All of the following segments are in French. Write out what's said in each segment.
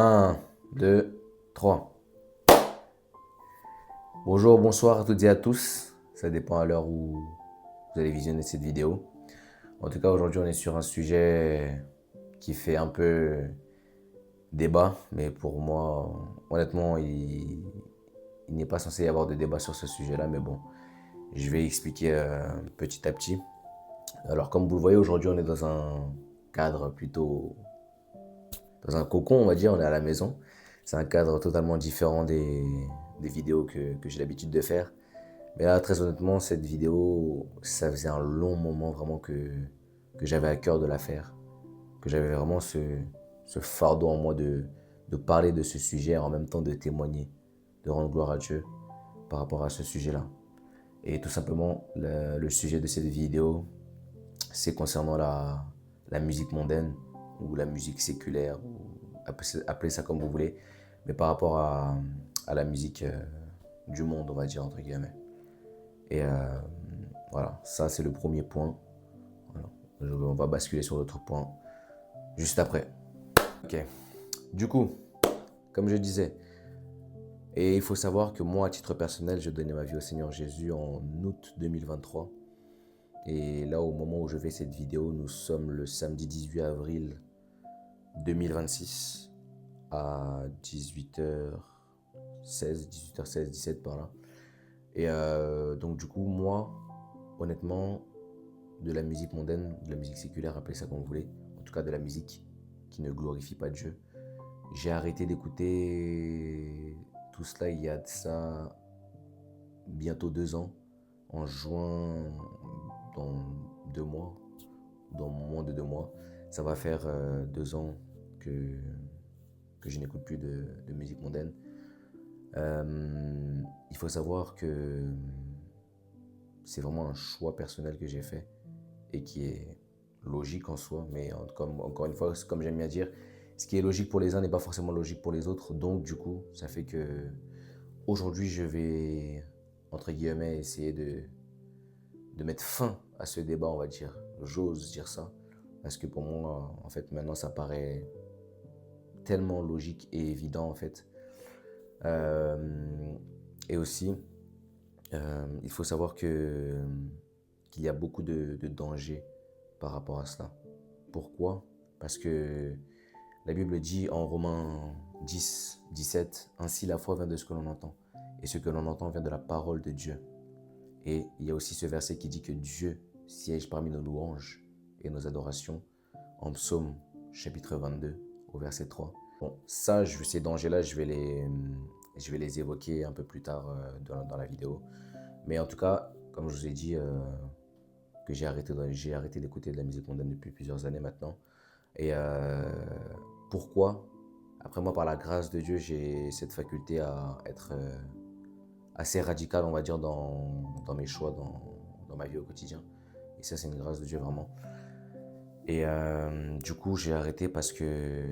Un, 2, 3. Bonjour, bonsoir à toutes et à tous. Ça dépend à l'heure où vous allez visionner cette vidéo. En tout cas, aujourd'hui, on est sur un sujet qui fait un peu débat, mais pour moi, honnêtement, il n'est pas censé y avoir de débat sur ce sujet-là, mais bon, je vais expliquer petit à petit. Alors, comme vous le voyez, aujourd'hui, on est dans un cadre plutôt, dans un cocon, on va dire, on est à la maison. C'est un cadre totalement différent des vidéos que j'ai l'habitude de faire. Mais là, très honnêtement, cette vidéo, ça faisait un long moment vraiment que j'avais à cœur de la faire. Que j'avais vraiment ce fardeau en moi de parler de ce sujet et en même temps de témoigner, de rendre gloire à Dieu par rapport à ce sujet-là. Et tout simplement, le sujet de cette vidéo, c'est concernant la musique mondaine ou la musique séculaire, ou appelez ça comme vous voulez, mais par rapport à la musique du monde, on va dire, entre guillemets. Et voilà, ça c'est le premier point. Voilà. On va basculer sur l'autre point juste après. Ok. Du coup, comme je disais, et il faut savoir que moi, à titre personnel, je donnais ma vie au Seigneur Jésus en août 2023. Et là, au moment où je fais cette vidéo, nous sommes le samedi 18 avril 2026 à 18h16, 18h16, 17 par là. Et donc du coup, moi, honnêtement, de la musique mondaine, de la musique séculaire, appelez ça comme vous voulez, en tout cas de la musique qui ne glorifie pas Dieu, j'ai arrêté d'écouter tout cela il y a de ça bientôt 2 ans, en juin, dans 2 mois, dans moins de 2 mois. Ça va faire 2 ans que je n'écoute plus de musique mondaine. Il faut savoir que c'est vraiment un choix personnel que j'ai fait et qui est logique en soi, mais comme, encore une fois, comme j'aime bien dire, ce qui est logique pour les uns n'est pas forcément logique pour les autres. Donc du coup, ça fait que aujourd'hui, je vais, entre guillemets, essayer de mettre fin à ce débat, on va dire. J'ose dire ça, parce que pour moi, en fait, maintenant, ça paraît tellement logique et évident, en fait. Et aussi, il faut savoir qu'il y a beaucoup de dangers par rapport à cela. Pourquoi? Parce que la Bible dit en Romains 10, 17, ainsi la foi vient de ce que l'on entend, et ce que l'on entend vient de la parole de Dieu. Et il y a aussi ce verset qui dit que Dieu siège parmi nos louanges et nos adorations, en Psaume chapitre 22 au verset 3. Bon, ça, ces dangers-là, je vais les évoquer un peu plus tard dans la vidéo. Mais en tout cas, comme je vous ai dit, que j'ai arrêté d'écouter de la musique mondaine depuis plusieurs années maintenant. Et pourquoi? Après moi, par la grâce de Dieu, j'ai cette faculté à être assez radical, on va dire, dans mes choix, dans ma vie au quotidien. Et ça, c'est une grâce de Dieu, vraiment. Et du coup, j'ai arrêté parce que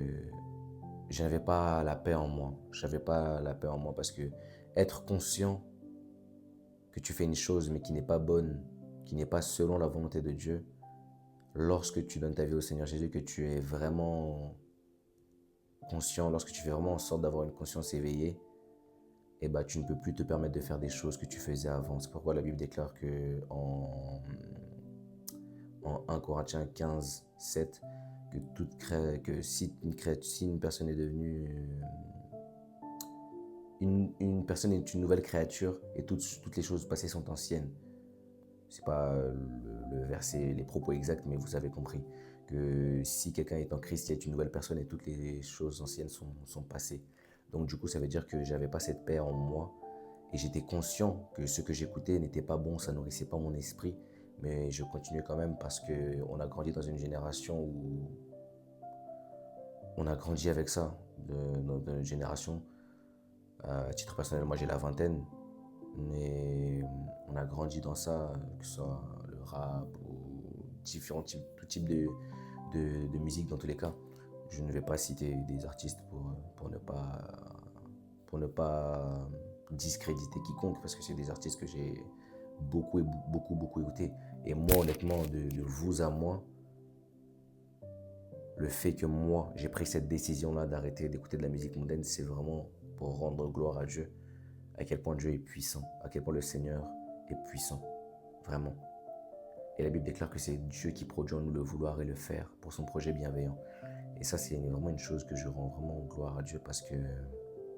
je n'avais pas la paix en moi. Je n'avais pas la paix en moi parce que être conscient que tu fais une chose mais qui n'est pas bonne, qui n'est pas selon la volonté de Dieu, lorsque tu donnes ta vie au Seigneur Jésus, que tu es vraiment conscient, lorsque tu fais vraiment en sorte d'avoir une conscience éveillée, eh ben, tu ne peux plus te permettre de faire des choses que tu faisais avant. C'est pourquoi la Bible déclare que en 1 Corinthiens 15, 7, que si une personne est devenue une personne est une nouvelle créature et toutes les choses passées sont anciennes. C'est pas le verset, les propos exacts, mais vous avez compris que si quelqu'un est en Christ, il est une nouvelle personne et toutes les choses anciennes sont passées. Donc du coup, ça veut dire que j'avais pas cette paix en moi et j'étais conscient que ce que j'écoutais n'était pas bon, ça nourrissait pas mon esprit, mais je continuais quand même parce que on a grandi dans une génération où on a grandi avec ça, de notre génération. À titre personnel, moi j'ai la vingtaine, mais on a grandi dans ça, que ce soit le rap ou tout type de musique dans tous les cas. Je ne vais pas citer des artistes pour ne pas discréditer quiconque, parce que c'est des artistes que j'ai beaucoup écouté. Et moi, honnêtement, de vous à moi, le fait que moi, j'ai pris cette décision-là d'arrêter d'écouter de la musique mondaine, c'est vraiment pour rendre gloire à Dieu, à quel point Dieu est puissant, à quel point le Seigneur est puissant, vraiment. Et la Bible déclare que c'est Dieu qui produit en nous le vouloir et le faire pour son projet bienveillant. Et ça, c'est vraiment une chose que je rends vraiment gloire à Dieu parce que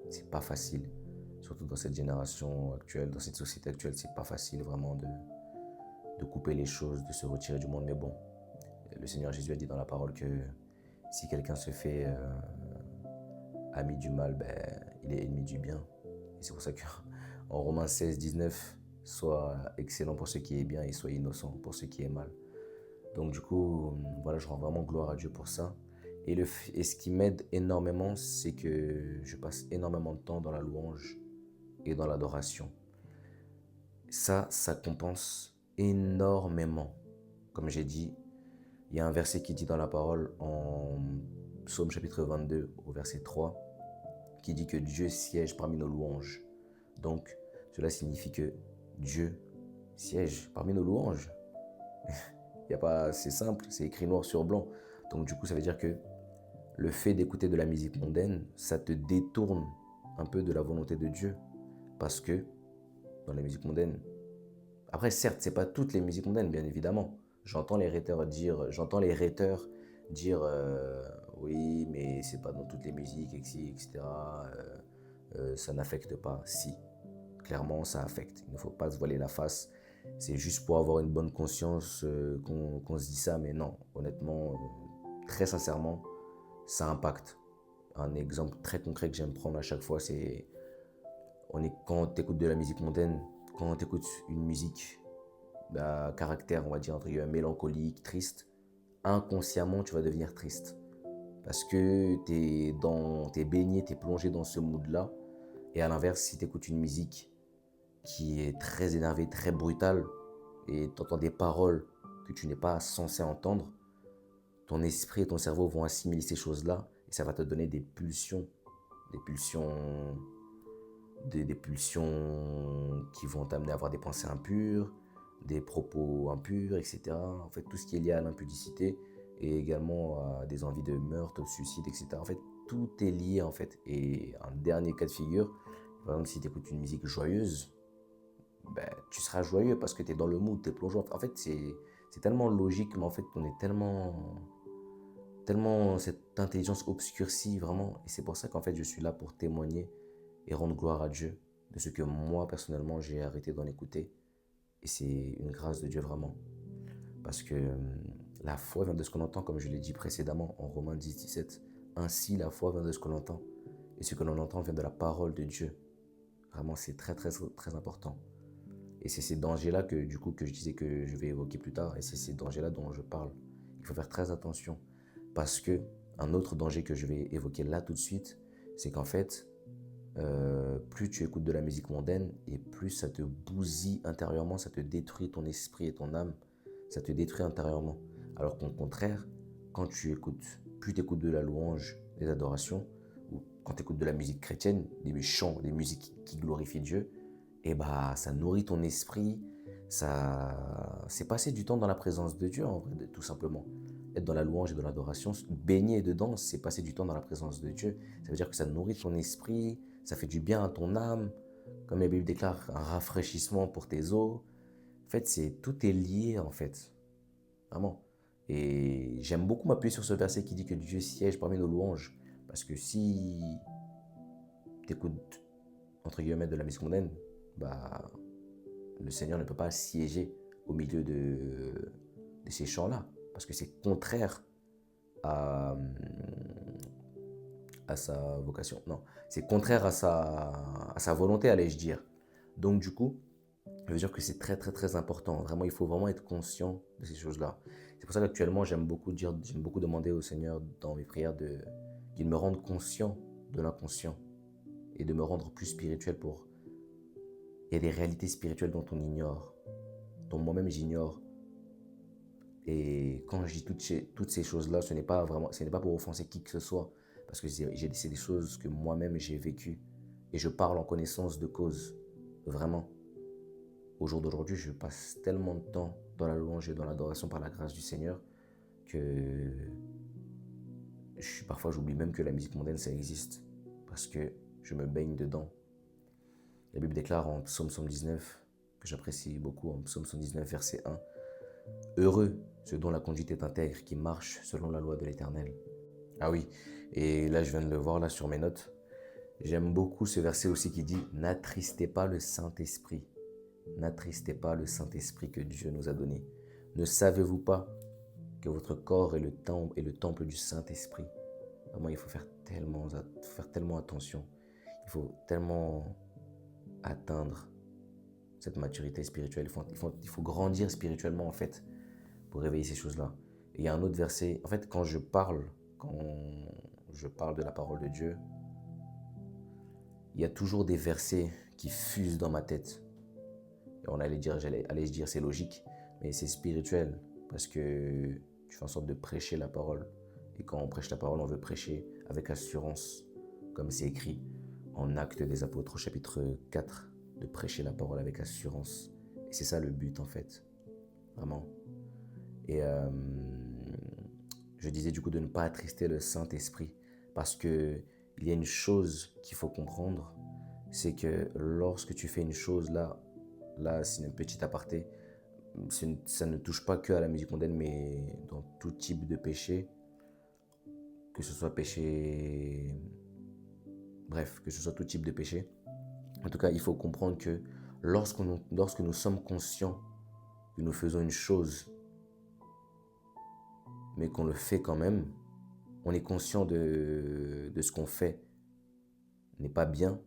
c'est pas facile. Surtout dans cette génération actuelle, dans cette société actuelle, c'est pas facile vraiment de couper les choses, de se retirer du monde. Mais bon, le Seigneur Jésus a dit dans la parole que si quelqu'un se fait ami du mal, ben, il est ennemi du bien. Et c'est pour ça qu'en Romains 16, 19, sois excellent pour ce qui est bien et sois innocent pour ce qui est mal. Donc du coup, voilà, je rends vraiment gloire à Dieu pour ça. Et ce qui m'aide énormément, c'est que je passe énormément de temps dans la louange et dans l'adoration. Ça compense énormément. Comme j'ai dit, il y a un verset qui dit dans la parole en Psaume chapitre 22 au verset 3 qui dit que Dieu siège parmi nos louanges. Donc cela signifie que Dieu siège parmi nos louanges. Y a pas, c'est simple, c'est écrit noir sur blanc. Donc du coup ça veut dire que le fait d'écouter de la musique mondaine, ça te détourne un peu de la volonté de Dieu. Parce que dans la musique mondaine, après certes, c'est pas toutes les musiques mondaines, bien évidemment. J'entends les haters dire oui, mais c'est pas dans toutes les musiques, etc. Ça n'affecte pas. Si, clairement, ça affecte. Il ne faut pas se voiler la face. C'est juste pour avoir une bonne conscience qu'on se dit ça, mais non, honnêtement, très sincèrement, ça impacte. Un exemple très concret que j'aime prendre à chaque fois, c'est quand tu écoutes de la musique mondaine, quand tu écoutes une musique à caractère, on va dire, entre guillemets, mélancolique, triste, inconsciemment, tu vas devenir triste. Parce que t'es baigné, t'es plongé dans ce mood-là. Et à l'inverse, si tu écoutes une musique qui est très énervée, très brutale, et tu entends des paroles que tu n'es pas censé entendre, ton esprit et ton cerveau vont assimiler ces choses-là et ça va te donner des pulsions, des pulsions qui vont t'amener à avoir des pensées impures, des propos impurs, etc. En fait, tout ce qui est lié à l'impudicité et également à des envies de meurtre, de suicide, etc. En fait, tout est lié en fait. Et un dernier cas de figure, par exemple, si tu écoutes une musique joyeuse, ben, tu seras joyeux parce que tu es dans le mood, tu es plongeant. En fait, c'est tellement logique, mais en fait, on est tellement cette intelligence obscurcie, vraiment. Et c'est pour ça qu'en fait, je suis là pour témoigner et rendre gloire à Dieu de ce que moi, personnellement, j'ai arrêté d'en écouter. Et c'est une grâce de Dieu, vraiment. Parce que la foi vient de ce qu'on entend, comme je l'ai dit précédemment en Romains 10, 17. Ainsi, la foi vient de ce qu'on entend. Et ce que l'on entend vient de la parole de Dieu. Vraiment, c'est très, très, très important. Et c'est ces dangers-là que je disais que je vais évoquer plus tard. Et c'est ces dangers-là dont je parle. Il faut faire très attention. Parce que un autre danger que je vais évoquer là tout de suite, c'est qu'en fait, plus tu écoutes de la musique mondaine et plus ça te bousille intérieurement, ça te détruit ton esprit et ton âme, ça te détruit intérieurement. Alors qu'au contraire, quand plus tu écoutes de la louange, des adorations, ou quand tu écoutes de la musique chrétienne, des chants, des musiques qui glorifient Dieu, et bah ça nourrit ton esprit, c'est passer du temps dans la présence de Dieu en vrai, tout simplement. Être dans la louange et dans l'adoration, baigner dedans, c'est passer du temps dans la présence de Dieu. Ça veut dire que ça nourrit ton esprit, ça fait du bien à ton âme, comme la Bible déclare, un rafraîchissement pour tes os. En fait, tout est lié en fait, vraiment. Et j'aime beaucoup m'appuyer sur ce verset qui dit que Dieu siège parmi nos louanges, parce que si tu écoutes entre guillemets de la musique mondaine, bah le Seigneur ne peut pas siéger au milieu de ces chants-là, parce que c'est contraire à, à sa vocation. Non, c'est contraire à sa volonté, allais-je dire. Donc du coup, je veux dire que c'est très très très important. Vraiment, il faut vraiment être conscient de ces choses-là. C'est pour ça qu'actuellement, j'aime beaucoup demander au Seigneur dans mes prières qu'il me rende conscient de l'inconscient et de me rendre plus spirituel pour... Il y a des réalités spirituelles dont on ignore, dont moi-même j'ignore. Et quand je dis toutes ces choses-là, ce n'est pas pour offenser qui que ce soit, parce que c'est des choses que moi-même j'ai vécues et je parle en connaissance de cause, vraiment. Au jour d'aujourd'hui, je passe tellement de temps dans la louange et dans l'adoration par la grâce du Seigneur que Parfois, j'oublie même que la musique mondaine, ça existe. Parce que je me baigne dedans. La Bible déclare en Psaume 119, que j'apprécie beaucoup, en Psaume 119, verset 1, Heureux ceux dont la conduite est intègre, qui marchent selon la loi de l'Éternel. Ah oui, et là je viens de le voir là sur mes notes. J'aime beaucoup ce verset aussi qui dit N'attristez pas le Saint-Esprit. N'attristez pas le Saint-Esprit que Dieu nous a donné. Ne savez-vous pas que votre corps est le temple du Saint-Esprit? Vraiment, il faut faire tellement attention. Il faut tellement atteindre cette maturité spirituelle. Il faut grandir spirituellement en fait pour réveiller ces choses-là. Et il y a un autre verset. En fait, quand je parle de la parole de Dieu, il y a toujours des versets qui fusent dans ma tête. Et j'allais dire c'est logique, mais c'est spirituel parce que tu fais en sorte de prêcher la parole. Et quand on prêche la parole, on veut prêcher avec assurance, comme c'est écrit en Actes des Apôtres, au chapitre 4, de prêcher la parole avec assurance. Et c'est ça le but en fait, vraiment. Et je disais du coup de ne pas attrister le Saint-Esprit parce que il y a une chose qu'il faut comprendre, c'est que lorsque tu fais une chose là c'est une petite aparté, ça ne touche pas que à la musique mondaine, mais dans tout type de péché, que ce soit péché, bref, que ce soit tout type de péché. En tout cas, il faut comprendre que lorsque nous sommes conscients que nous faisons une chose, mais qu'on le fait quand même, on est conscient de ce qu'on fait n'est pas bien.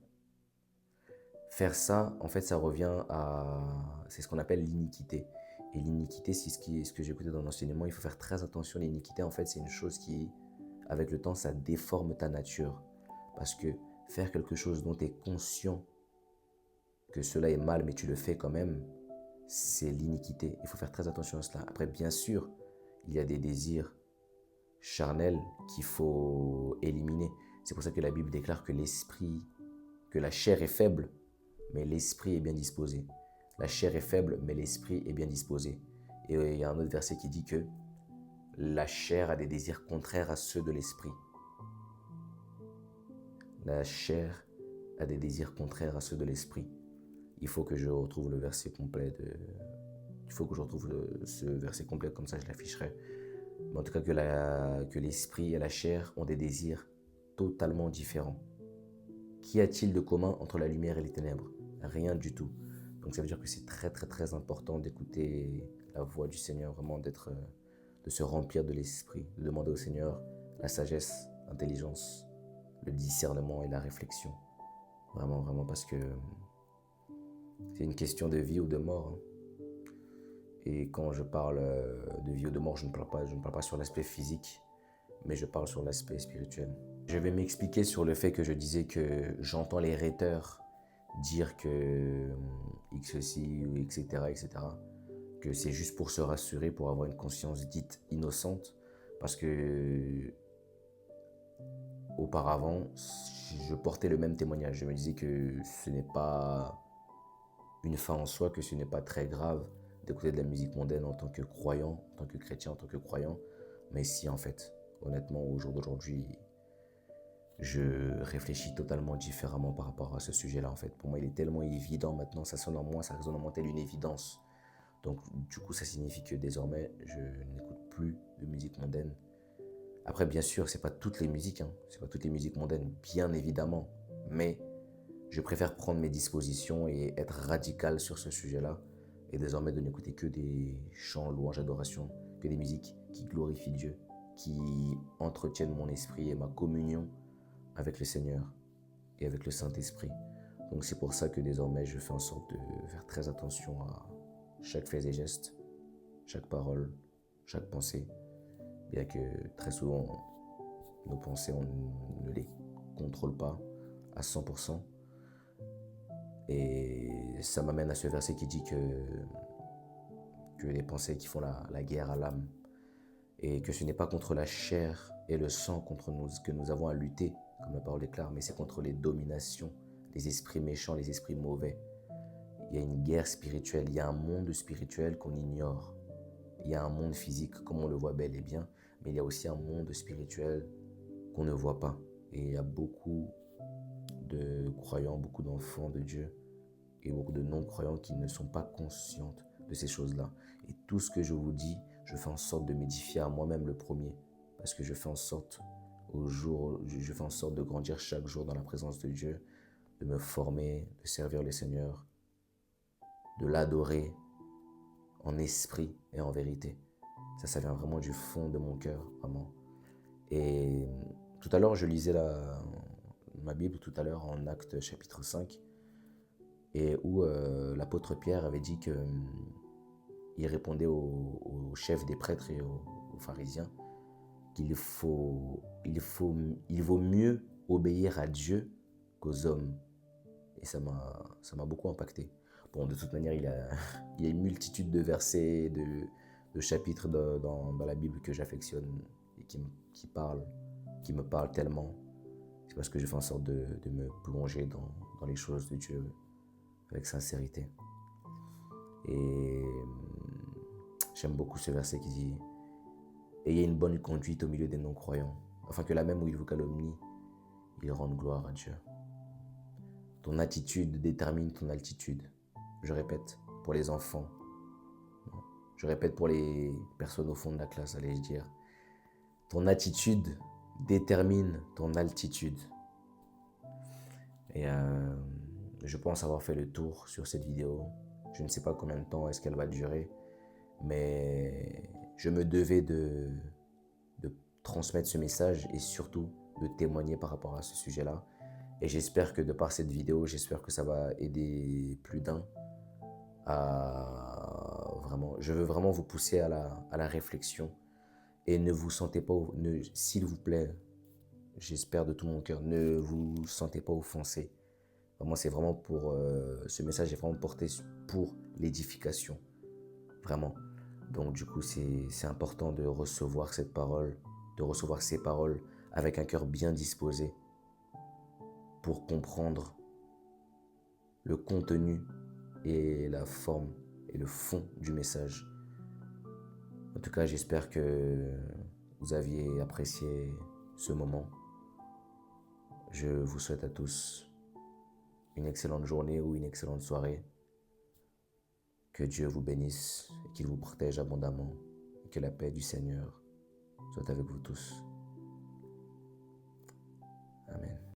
Faire ça, en fait, ça revient à... C'est ce qu'on appelle l'iniquité. Et l'iniquité, c'est ce que j'ai écouté dans l'enseignement. Il faut faire très attention. L'iniquité, en fait, c'est une chose qui, avec le temps, ça déforme ta nature. Parce que faire quelque chose dont tu es conscient que cela est mal, mais tu le fais quand même, c'est l'iniquité. Il faut faire très attention à cela. Après, bien sûr, il y a des désirs charnels qu'il faut éliminer. C'est pour ça que la Bible déclare que que la chair est faible, mais l'esprit est bien disposé. La chair est faible, mais l'esprit est bien disposé. Et il y a un autre verset qui dit que la chair a des désirs contraires à ceux de l'esprit. La chair a des désirs contraires à ceux de l'esprit. Il faut que je retrouve le verset complet Il faut que je retrouve ce verset complet, comme ça je l'afficherai. Mais en tout cas, que l'esprit et la chair ont des désirs totalement différents. Qu'y a-t-il de commun entre la lumière et les ténèbres? Rien du tout. Donc ça veut dire que c'est très très très important d'écouter la voix du Seigneur, vraiment de se remplir de l'esprit, de demander au Seigneur la sagesse, l'intelligence, le discernement et la réflexion. Vraiment, vraiment, parce que c'est une question de vie ou de mort. Hein. Et quand je parle de vie ou de mort, je ne parle pas sur l'aspect physique, mais je parle sur l'aspect spirituel. Je vais m'expliquer sur le fait que je disais que j'entends les rhéteurs dire que X ceci, etc., etc., que c'est juste pour se rassurer, pour avoir une conscience dite innocente, parce que auparavant, je portais le même témoignage. Je me disais que ce n'est pas une fin en soi, que ce n'est pas très grave d'écouter de la musique mondaine en tant que croyant, en tant que chrétien, en tant que croyant, mais si en fait, honnêtement, au jour d'aujourd'hui, je réfléchis totalement différemment par rapport à ce sujet-là en fait. Pour moi, il est tellement évident maintenant, ça sonne en moi, ça résonne en moi telle une évidence. Donc du coup, ça signifie que désormais, je n'écoute plus de musique mondaine. Après, bien sûr, c'est pas toutes les musiques, hein. C'est pas toutes les musiques mondaines, bien évidemment. Mais je préfère prendre mes dispositions et être radical sur ce sujet-là. Et désormais de n'écouter que des chants, louanges, adoration, que des musiques qui glorifient Dieu, qui entretiennent mon esprit et ma communion avec le Seigneur et avec le Saint-Esprit. Donc c'est pour ça que désormais je fais en sorte de faire très attention à chaque fait et geste, chaque parole, chaque pensée. Bien que très souvent nos pensées on ne les contrôle pas à 100%. Et ça m'amène à ce verset qui dit que les pensées qui font la guerre à l'âme et que ce n'est pas contre la chair et le sang que nous avons à lutter, comme la parole déclare, mais c'est contre les dominations, les esprits méchants, les esprits mauvais. Il y a une guerre spirituelle, il y a un monde spirituel qu'on ignore. Il y a un monde physique, comme on le voit bel et bien, mais il y a aussi un monde spirituel qu'on ne voit pas. Et il y a beaucoup de croyants, beaucoup d'enfants de Dieu et beaucoup de non-croyants qui ne sont pas conscients de ces choses-là. Et tout ce que je vous dis, je fais en sorte de m'édifier à moi-même le premier, parce que je fais en sorte je fais en sorte de grandir chaque jour dans la présence de Dieu, de me former, de servir le Seigneur, de l'adorer en esprit et en vérité. Ça vient vraiment du fond de mon cœur, vraiment. Et tout à l'heure, je lisais ma Bible tout à l'heure en Actes chapitre 5, et où l'apôtre Pierre avait dit que il répondait aux chefs des prêtres et aux pharisiens il vaut mieux obéir à Dieu qu'aux hommes. Et ça m'a beaucoup impacté. Bon, de toute manière, il y a une multitude de versets, de chapitres dans la Bible que j'affectionne et qui me parlent tellement. C'est parce que je fais en sorte de me plonger dans les choses de Dieu avec sincérité. Et j'aime beaucoup ce verset qui dit « Ayez une bonne conduite au milieu des non-croyants, afin que là même où ils vous calomnient, ils rendent gloire à Dieu. » Ton attitude détermine ton altitude. Je répète, pour les enfants. Je répète pour les personnes au fond de la classe, allais-je dire. Ton attitude détermine ton altitude. Et je pense avoir fait le tour sur cette vidéo. Je ne sais pas combien de temps est-ce qu'elle va durer, mais je me devais de transmettre ce message et surtout de témoigner par rapport à ce sujet-là. Et j'espère que de par cette vidéo, j'espère que ça va aider plus d'un à vraiment... Je veux vraiment vous pousser à la réflexion. Et ne vous sentez pas... S'il vous plaît, j'espère de tout mon cœur, ne vous sentez pas offensé. Vraiment, c'est vraiment pour... ce message est vraiment porté pour l'édification. Vraiment. Donc du coup, c'est important de recevoir cette parole, de recevoir ces paroles avec un cœur bien disposé pour comprendre le contenu et la forme et le fond du message. En tout cas, j'espère que vous aviez apprécié ce moment. Je vous souhaite à tous une excellente journée ou une excellente soirée. Que Dieu vous bénisse et qu'il vous protège abondamment et que la paix du Seigneur soit avec vous tous. Amen.